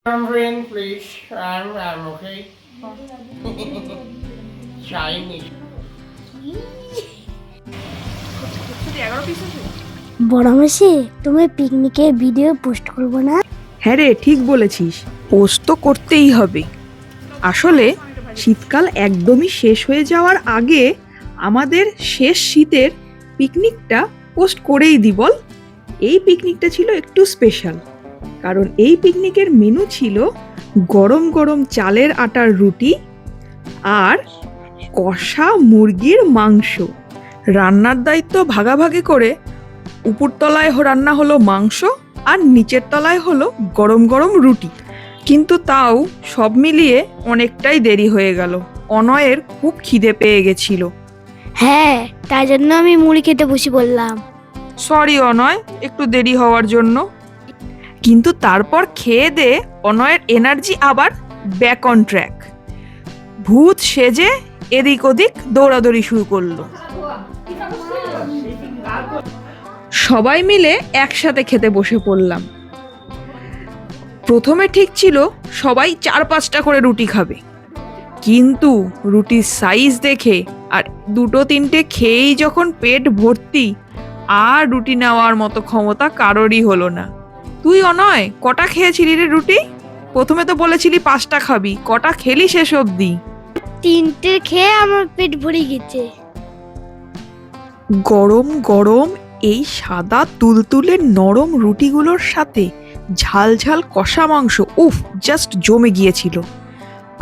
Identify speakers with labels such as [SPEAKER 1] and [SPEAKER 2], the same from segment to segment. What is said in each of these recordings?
[SPEAKER 1] Rain, please. I'm okay. Chinese.
[SPEAKER 2] বড় মাসি, তুমি পিকনিকে ভিডিও পোস্ট করবো না?
[SPEAKER 3] হ্যাঁ রে, ঠিক বলেছিস, পোস্ট তো করতেই হবে। আসলে শীতকাল একদমই শেষ হয়ে যাওয়ার আগে আমাদের শেষ শীতের পিকনিকটা পোস্ট করেই দি বল। এই পিকনিকটা ছিল একটু স্পেশাল, কারণ এই পিকনিকের মেনু ছিল গরম গরম চালের আটার রুটি আর কষা মুরগির মাংস। রান্নার দায়িত্ব ভাগাভাগি করে উপরতলায় রান্না হলো মাংস আর নিচের তলায় হলো গরম গরম রুটি। কিন্তু তাও সব মিলিয়ে অনেকটাই দেরি হয়ে গেল। অনয়ের খুব খিদে পেয়ে গেছিল।
[SPEAKER 2] হ্যাঁ, তাই জন্য আমি মুড়ি খেতে বসে বললাম।
[SPEAKER 3] সরি অনয়, একটু দেরি হওয়ার জন্য। কিন্তু তারপর খেয়ে দে অনয়ের এনার্জি আবার ব্যাক অন ট্র্যাক। ভূত সেজে এদিক ওদিক দৌড়াদৌড়ি শুরু করলো। সবাই মিলে একসাথে খেতে বসে পড়লাম। প্রথমে ঠিক ছিল সবাই 4-5টা করে রুটি খাবে, কিন্তু রুটির সাইজ দেখে আর 2-3টে খেয়েই যখন পেট ভর্তি, আর রুটি নেওয়ার মতো ক্ষমতা কারোরই হলো না। তুই অনয় কটা খেয়েছিলি রে রুটি? প্রথমে তো বলেছিলি 5টা খাবি, কটা খেলি শেষ অবধি?
[SPEAKER 2] 3টে খেয়ে আমার পেট ভরে গেছে।
[SPEAKER 3] গরম গরম এই সাদা তুলতুলে নরম রুটিগুলোর সাথে ঝাল ঝাল কষা মাংস, উফ, জাস্ট জমে গিয়েছিল।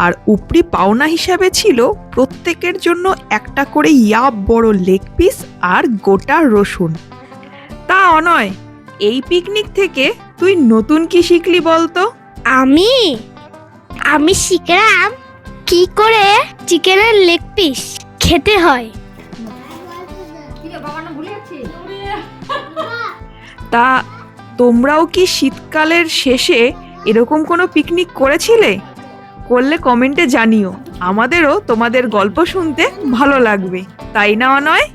[SPEAKER 3] আর উপরি পাওনা হিসাবে ছিল প্রত্যেকের জন্য একটা করে বড় লেগ পিস আর গোটা রসুন। তা অনয়, এই পিকনিক থেকে তুই নতুন কি শিখলি বলতো?
[SPEAKER 2] আমি শিখলাম কি করে চিকেনের লেগ পিস খেতে হয়।
[SPEAKER 3] তা তোমরাও কি শীতকালের শেষে এরকম কোনো পিকনিক করেছিলে? করলে কমেন্টে জানিও, আমাদেরও তোমাদের গল্প শুনতে ভালো লাগবে, তাই না অনয়?